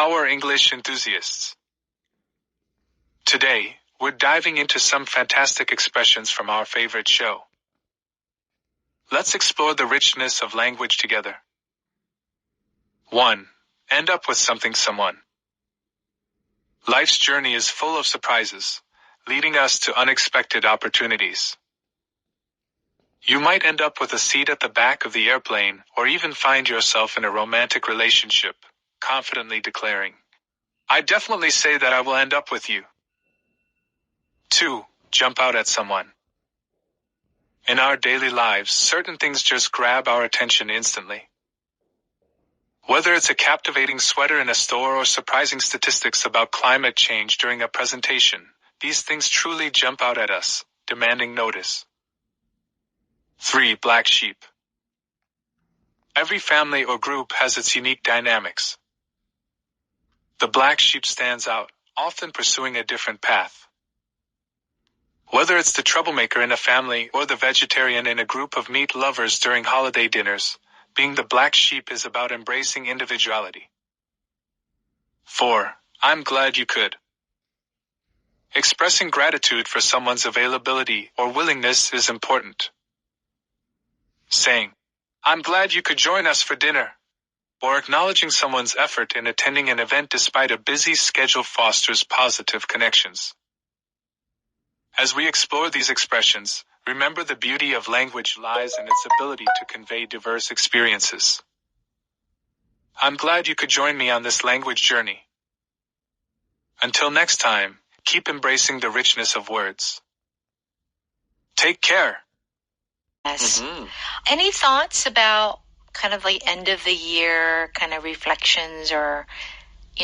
Power English enthusiasts. Today, we're diving into some fantastic expressions from our favorite show. Let's explore the richness of language together. 1. End up with something someone. Life's journey is full of surprises, leading us to unexpected opportunities. You might end up with a seat at the back of the airplane or even find yourself in a romantic relationship, confidently declaring, "I definitely say that I will end up with you." 2. Jump out at someone. In our daily lives, certain things just grab our attention instantly. Whether it's a captivating sweater in a store or surprising statistics about climate change during a presentation, these things truly jump out at us, demanding notice. 3. Black sheep. Every family or group has its unique dynamics. The black sheep stands out, often pursuing a different path. Whether it's the troublemaker in a family or the vegetarian in a group of meat lovers during holiday dinners, being the black sheep is about embracing individuality. 4. I'm glad you could. Expressing gratitude for someone's availability or willingness is important. Saying, "I'm glad you could join us for dinner," or acknowledging someone's effort in attending an event despite a busy schedule fosters positive connections. As we explore these expressions, remember the beauty of language lies in its ability to convey diverse experiences. I'm glad you could join me on this language journey. Until next time, keep embracing the richness of words. Take care. Yes. Any thoughts about kind of like end of the year kind of reflections or,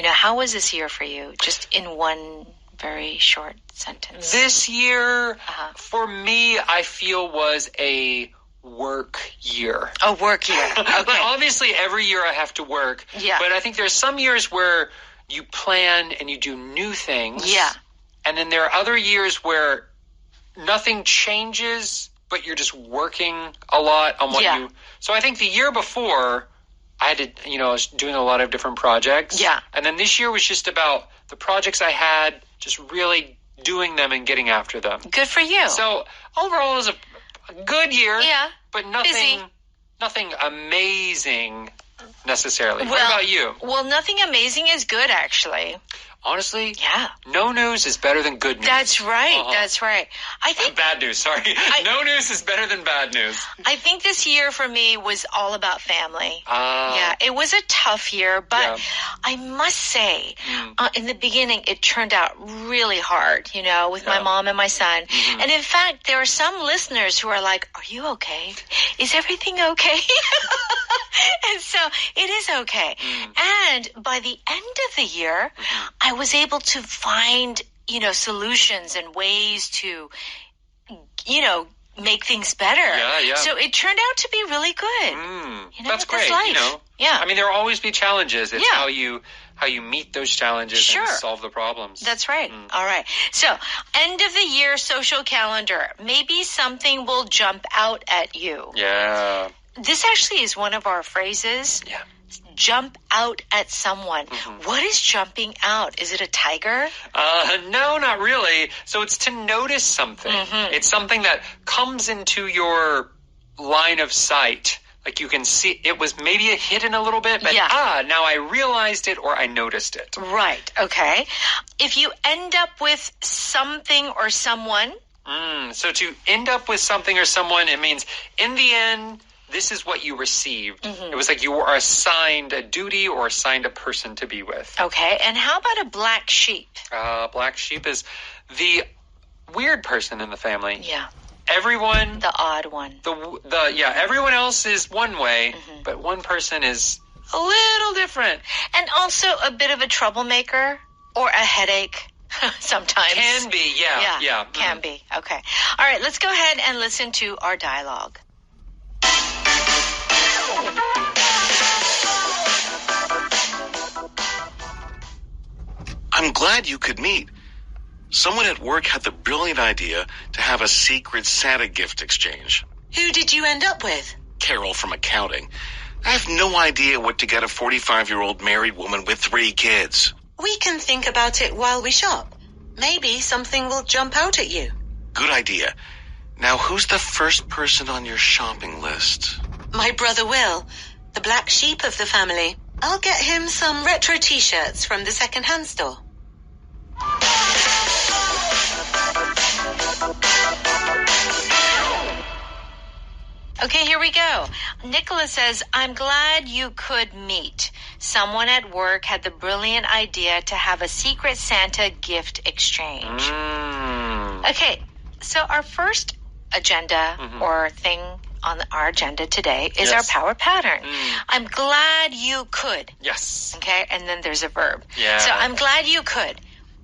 how was this year for you? Just in one very short sentence. This year, for me, I feel was a work year. A work year. Okay. But obviously, every year I have to work. Yeah. But I think there's some years where you plan and you do new things. Yeah. And then there are other years where nothing changes, but you're just working a lot on what you... So I think the year before, I had to, I was doing a lot of different projects. Yeah. And then this year was just about the projects I had, just really doing them and getting after them. Good for you. So overall, it was a good year. Yeah. But Busy. nothing amazing necessarily. What about you? Well, nothing amazing is good, actually. Honestly, yeah. No news is better than good news. That's right. That's right. I think bad news. Sorry, no news is better than bad news. I think this year for me was all about family. Yeah, it was a tough year, but I must say, in the beginning, it turned out really hard. With my mom and my son. And in fact, there are some listeners who are like, "Are you okay? Is everything okay?" And so it is okay. And by the end of the year, I was able to find, solutions and ways to, make things better. Yeah. So it turned out to be really good. That's great. Life. Yeah. I mean, there will always be challenges. It's how you meet those challenges and solve the problems. That's right. All right. So, end of the year social calendar. Maybe something will jump out at you. Yeah. This actually is one of our phrases. Yeah. Jump out at someone. What is jumping out? Is it a tiger? No, not really. So it's to notice something. It's something that comes into your line of sight. Like you can see it was maybe hidden a little bit, but now I realized it or I noticed it. Right. Okay. If you end up with something or someone. So to end up with something or someone, it means in the end, this is what you received. It was like you were assigned a duty or assigned a person to be with. Okay. And how about a black sheep? Black sheep is the weird person in the family. Yeah. Everyone... The odd one. Everyone else is one way, but one person is a little different. And also a bit of a troublemaker or a headache sometimes. Can be, yeah. Can be. Okay. All right, let's go ahead and listen to our dialogue. I'm glad you could meet. Someone at work had the brilliant idea to have a secret Santa gift exchange. Who did you end up with? Carol from accounting. I have no idea what to get a 45-year-old married woman with 3 kids. We can think about it while we shop. Maybe something will jump out at you. Good idea. Now, who's the first person on your shopping list? My brother Will, the black sheep of the family. I'll get him some retro t-shirts from the second-hand store. Okay, here we go. Nicholas says, I'm glad you could meet. Someone at work had the brilliant idea to have a secret Santa gift exchange. Okay, so our first agenda or thing on our agenda today is our power pattern. I'm glad you could. Yes. Okay, and then there's a verb. Yeah. So I'm glad you could.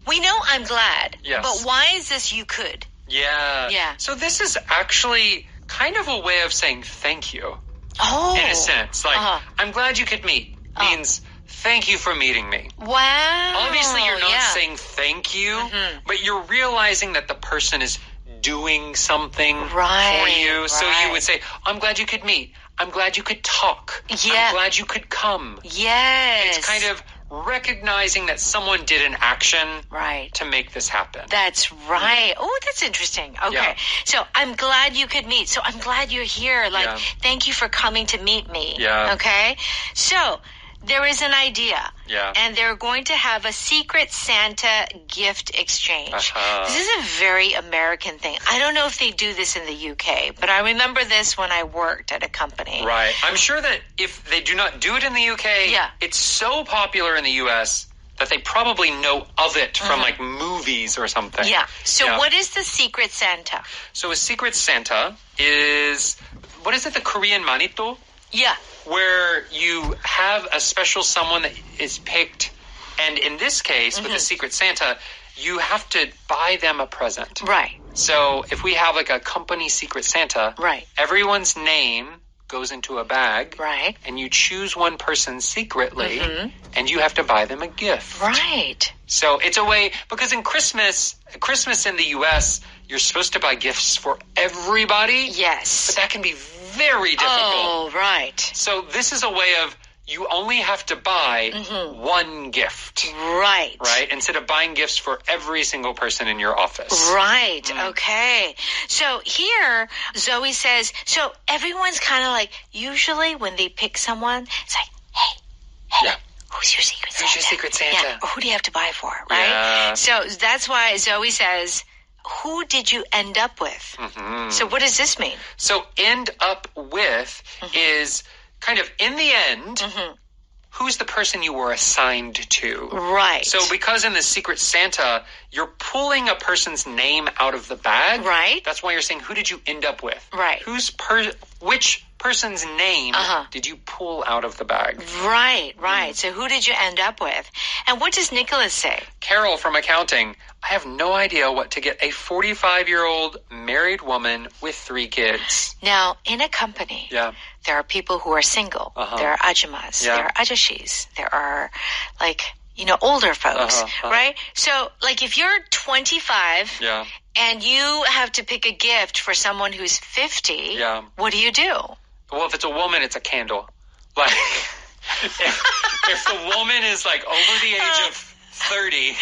We know I'm glad, yes. but why is this you could? Yeah. Yeah. So this is actually kind of a way of saying thank you. Oh. In a sense. Like, I'm glad you could meet means thank you for meeting me. Wow. Obviously, you're not saying thank you, but you're realizing that the person is doing something for you. So you would say, I'm glad you could meet. I'm glad you could talk. Yeah. I'm glad you could come. Yes. It's kind of recognizing that someone did an action right to make this happen. That's right. Oh, that's interesting. Okay. Yeah. So I'm glad you could meet. So I'm glad you're here. Like, thank you for coming to meet me. Yeah. Okay. So there is an idea. Yeah. And they're going to have a secret Santa gift exchange. This is a very American thing. I don't know if they do this in the UK, but I remember this when I worked at a company. Right. I'm sure that if they do not do it in the UK, it's so popular in the US that they probably know of it from like movies or something. Yeah. So what is the secret Santa? So a secret Santa is, what is it, the Korean manito? Yeah. Where you have a special someone that is picked, and in this case, with the Secret Santa, you have to buy them a present. Right. So if we have like a company Secret Santa, everyone's name goes into a bag, and you choose one person secretly, and you have to buy them a gift. Right. So it's a way, because in Christmas in the U.S., you're supposed to buy gifts for everybody. Yes. But that can be very difficult. Oh, right. So this is a way of, you only have to buy one gift. Right. Right? Instead of buying gifts for every single person in your office. Right. Okay. So here, Zoe says, so everyone's kind of like, usually when they pick someone, it's like, hey, who's your secret Santa? Who's your secret Santa? Yeah. Or who do you have to buy for, right? Yeah. So that's why Zoe says, who did you end up with? So what does this mean? So end up with is kind of, in the end, who's the person you were assigned to? Right. So because in the Secret Santa, you're pulling a person's name out of the bag. Right. That's why you're saying, who did you end up with? Right. Which person's name did you pull out of the bag? Right, right. So who did you end up with? And what does Nicholas say? Carol from accounting, I have no idea what to get a 45-year-old married woman with 3 kids. Now, in a company, there are people who are single. There are ajumas. There are ajashis. There are, like, older folks, right? So, like, if you're 25 and you have to pick a gift for someone who's 50, what do? Well, if it's a woman, it's a candle. Like, if the woman is, like, over the age of 30,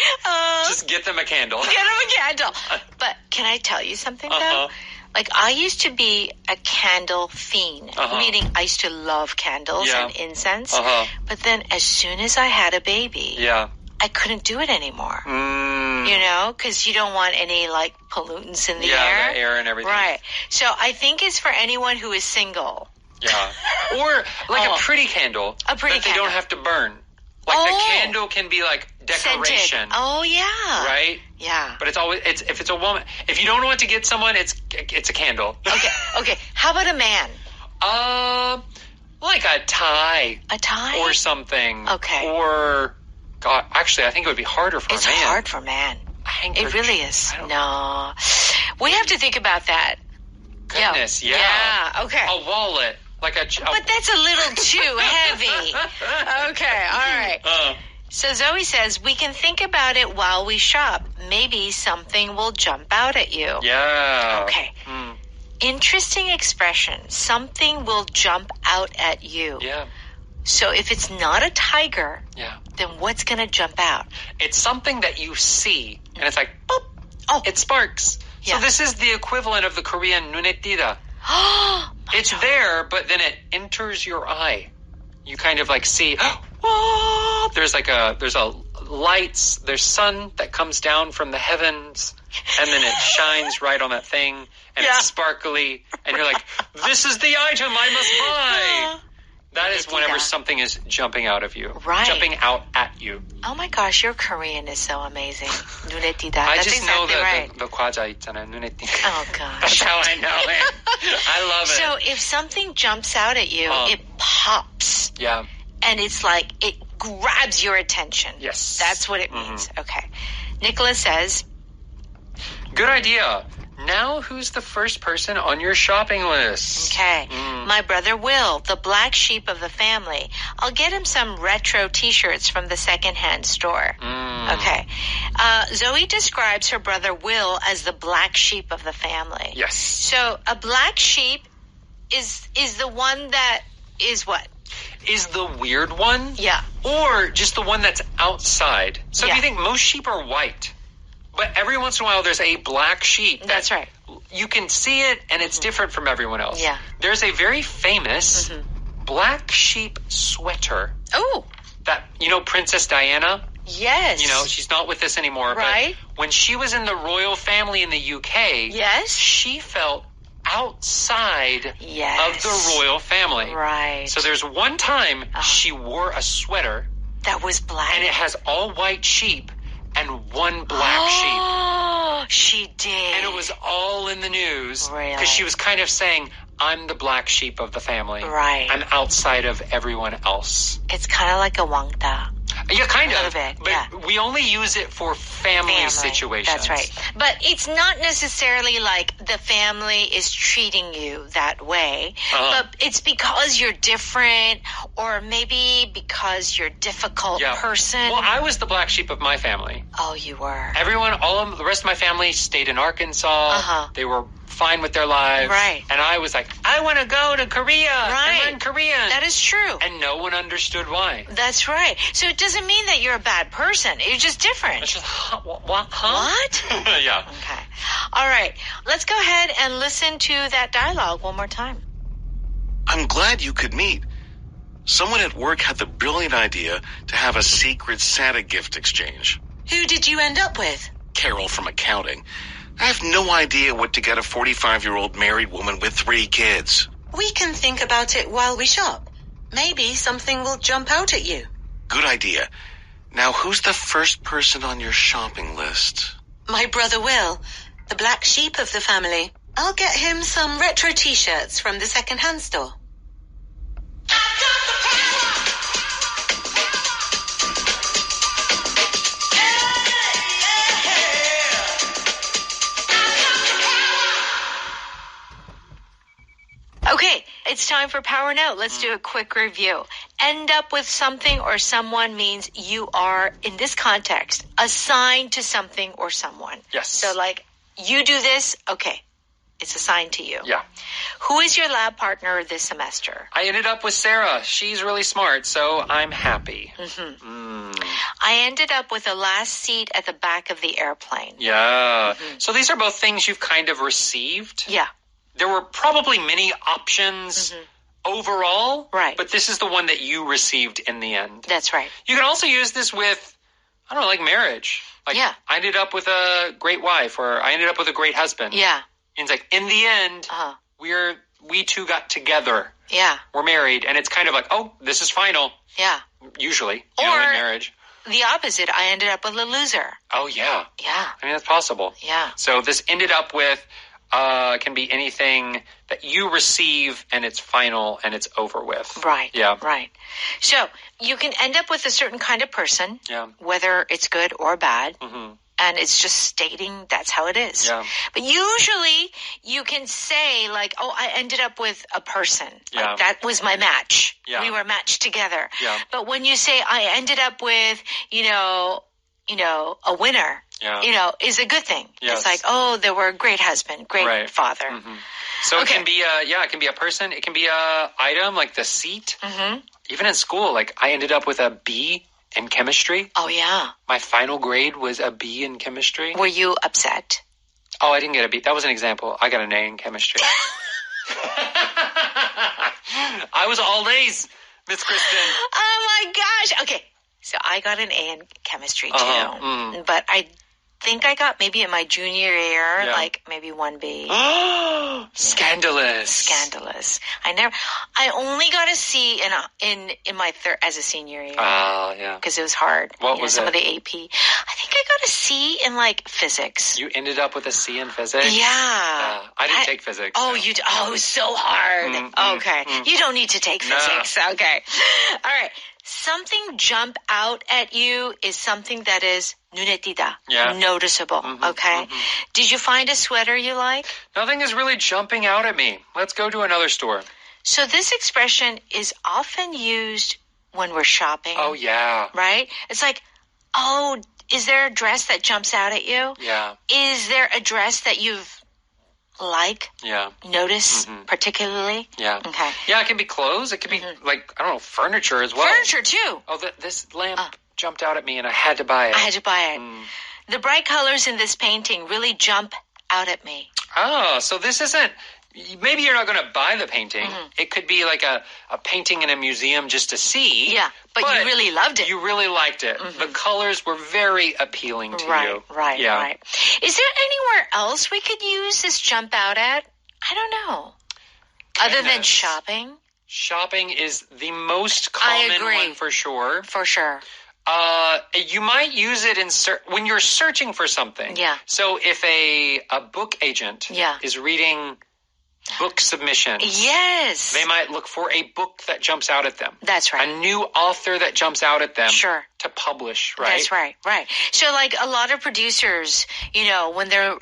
just get them a candle. Get them a candle. But can I tell you something, though? Like, I used to be a candle fiend, meaning I used to love candles and incense. But then as soon as I had a baby, I couldn't do it anymore. Because you don't want any, like, pollutants in the air. Yeah, the air and everything. Right. So I think it's for anyone who is single. Yeah. Or, like, a pretty candle. A pretty that they don't have to burn. Like, the candle can be, like, decoration. Scented. Oh, yeah. Right? Yeah. But it's always, if it's a woman, if you don't know what to get someone, it's a candle. Okay. How about a man? Like a tie. A tie? Or something. Okay. Or, God, actually, I think it would be harder for a man. It's hard for man. It really is. No. We have to think about that. Goodness, yeah. Yeah, okay. A wallet. But that's a little too heavy. Okay, all right. So Zoe says, we can think about it while we shop. Maybe something will jump out at you. Yeah. Okay. Interesting expression. Something will jump out at you. Yeah. So if it's not a tiger, then what's going to jump out? It's something that you see, and it's like, boop, it sparks. Yeah. So this is the equivalent of the Korean 눈에 띄다. It's there, but then it enters your eye. You kind of like see, there's a lights, there's sun that comes down from the heavens, and then it shines right on that thing, and it's sparkly, and you're like, this is the item I must buy. That is whenever something is jumping out of you. Right. Jumping out at you. Oh my gosh, your Korean is so amazing. 눈에 띄다. I That's just exactly know right. the 과자 있잖아요. 눈에 띄다. Oh gosh. That's how I know it. I love it. So if something jumps out at you, it pops. Yeah. And it's like, it grabs your attention. Yes. That's what it means. Okay. Nicholas says, good idea. Now who's the first person on your shopping list? Okay. My brother Will, the black sheep of the family. I'll get him some retro t-shirts from the secondhand store. Okay. Zoe describes her brother Will as the black sheep of the family. Yes. So a black sheep is the one that is what? Is the weird one? Yeah. Or just the one that's outside. So if you think most sheep are white, but every once in a while there's a black sheep. That's right. You can see it and it's different from everyone else. Yeah. There's a very famous black sheep sweater. Oh. That, Princess Diana? Yes. She's not with us anymore. Right. But when she was in the royal family in the UK, yes, she felt outside of the royal family. Right. So there's one time she wore a sweater that was black. And it has all white sheep and one black sheep. Oh, she did. And it was all in the news. Really? Because she was kind of saying, I'm the black sheep of the family. Right. I'm outside of everyone else. It's kind of like a wangda. Yeah, kind of. A little bit, but we only use it for family situations. That's right. But it's not necessarily like the family is treating you that way. But it's because you're different or maybe because you're a difficult person. Well, I was the black sheep of my family. Oh, you were. Everyone, the rest of my family stayed in Arkansas. They were fine with their lives. Right. And I was like, I want to go to Korea. Right. And learn Korean. That is true. And no one understood why. That's right. So it doesn't mean that you're a bad person. You're just different. It's just, what? Yeah. Okay. All right. Let's go ahead and listen to that dialogue one more time. I'm glad you could meet. Someone at work had the brilliant idea to have a secret Santa gift exchange. Who did you end up with? Carol from accounting. I have no idea what to get a 45-year-old married woman with 3 kids. We can think about it while we shop. Maybe something will jump out at you. Good idea. Now, who's the first person on your shopping list? My brother Will, the black sheep of the family. I'll get him some retro t-shirts from the second-hand store. Okay, it's time for Power Note. Let's do a quick review. End up with something or someone means you are, in this context, assigned to something or someone. Yes. So like, you do this, okay, it's assigned to you. Yeah. Who is your lab partner this semester? I ended up with Sarah. She's really smart, so I'm happy. I ended up with the last seat at the back of the airplane. Yeah. So these are both things you've kind of received. Yeah. There were probably many options overall, right? But this is the one that you received in the end. That's right. You can also use this with, I don't know, like marriage. Like, I ended up with a great wife, or I ended up with a great husband. Yeah. And it's like, in the end, we two got together. Yeah. We're married, and it's kind of like, oh, this is final. Yeah. Usually, or in marriage. The opposite, I ended up with a loser. Oh, yeah. Yeah. I mean, that's possible. Yeah. So this ended up with can be anything that you receive and it's final and it's over with. Right. Yeah. Right. So you can end up with a certain kind of person, whether it's good or bad. And it's just stating that's how it is. Yeah. But usually you can say like, oh, I ended up with a person. Like, that was my match. Yeah. We were matched together. Yeah. But when you say I ended up with, a winner. is a good thing. Yes. It's like, oh, they were a great husband, great father. Mm-hmm. So it can be it can be a person, it can be a item like the seat. Mm-hmm. Even in school, like I ended up with a B in chemistry. Oh yeah. My final grade was a B in chemistry. Were you upset? Oh, I didn't get a B. That was an example. I got an A in chemistry. I was all A's, Miss Kristen. Oh my gosh. Okay. So I got an A in chemistry too. But I think I got maybe in my junior year, like maybe 1B. Scandalous. I only got a C in my as a senior year. Oh, yeah. Because it was hard. What was some it? of the AP. I think I got a C in like physics. You ended up with a C in physics? Yeah. I didn't take physics. Oh, no. it was so hard. Okay. You don't need to take physics. No. Okay. All right. Something jump out at you is something that is 눈에 띄다, noticeable, okay? Did you find a sweater you like? Nothing is really jumping out at me. Let's go to another store. So this expression is often used when we're shopping. Oh, yeah. Right? It's like, oh, is there a dress that jumps out at you? Yeah. Is there a dress that you've notice particularly? Yeah. Okay. Yeah, it can be clothes. It can be like, I don't know, furniture as well. Furniture too. Oh, this lamp jumped out at me and I had to buy it. The bright colors in this painting really jump out at me. Oh, so this isn't, maybe you're not going to buy the painting. It could be like a painting in a museum just to see. Yeah, but you really loved it. You really liked it. The colors were very appealing to you. Right. Is there anywhere else we could use this jump out at? I don't know. Other than shopping? Shopping is the most common one for sure. For sure. You might use it when you're searching for something. Yeah. So if a book agent is reading book submissions. Yes. They might look for a book that jumps out at them. That's right. A new author that jumps out at them. Sure. To publish, right? That's right. So like a lot of producers, when they're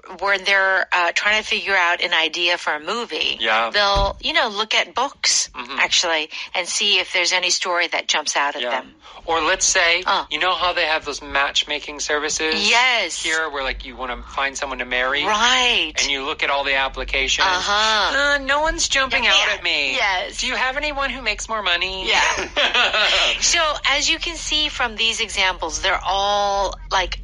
trying to figure out an idea for a movie, they'll, look at books actually and see if there's any story that jumps out at them. Or let's say, you know how they have those matchmaking services? Yes. Here where like you want to find someone to marry. Right. And you look at all the applications. No one's jumping out at me. Yes. Do you have anyone who makes more money? Yeah. So as you can see from these examples, they're all like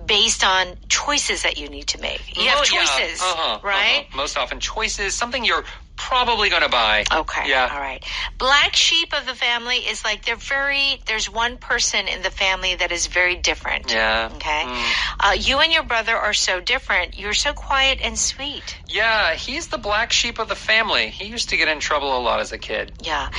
based on choices that you need to make. You have choices, right? Most often choices, something you're probably going to buy. Okay. Yeah. All right. Black sheep of the family is like there's one person in the family that is very different. Yeah. Okay. You and your brother are so different. You're so quiet and sweet. Yeah. He's the black sheep of the family. He used to get in trouble a lot as a kid. Yeah.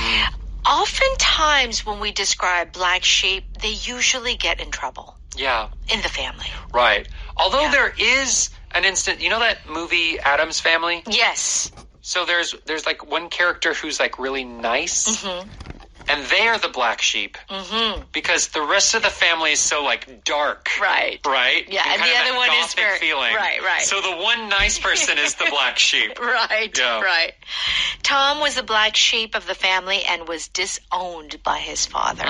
Oftentimes when we describe black sheep, they usually get in trouble. Yeah. In the family. Right. Although there is an instant, you know that movie Addams Family? Yes. So there's like one character who's like really nice, and they are the black sheep because the rest of the family is so like dark, right? Yeah, and the other one is very feeling, right. So the one nice person is the black sheep, right? Yeah. Right. Tom was the black sheep of the family and was disowned by his father.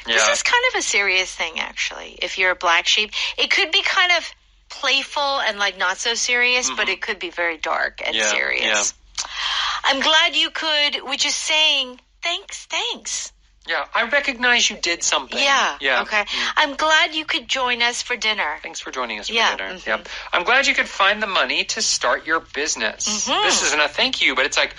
This is kind of a serious thing, actually. If you're a black sheep, it could be kind of playful and like not so serious, but it could be very dark and serious. I'm glad you could, which is saying thanks. Yeah, I recognize you did something. Yeah. Okay. I'm glad you could join us for dinner. Thanks for joining us for dinner. Yep. I'm glad you could find the money to start your business. This isn't a thank you, but it's like,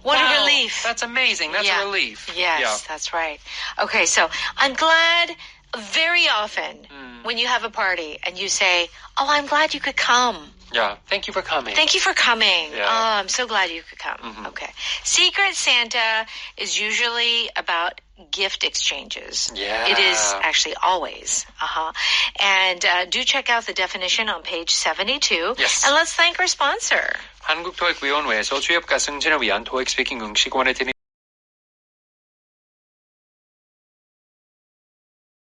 what a relief. That's amazing. That's a relief. Yes, that's right. Okay, so I'm glad very often when you have a party and you say, I'm glad you could come. Yeah, thank you for coming. Thank you for coming. Yeah. I'm so glad you could come. Okay. Secret Santa is usually about gift exchanges. Yeah. It is actually always. And do check out the definition on page 72. Yes. And let's thank our sponsor. 한국토익위원회에서 취업과 승진을 위한 토익 스피킹 응시권을 드립니다.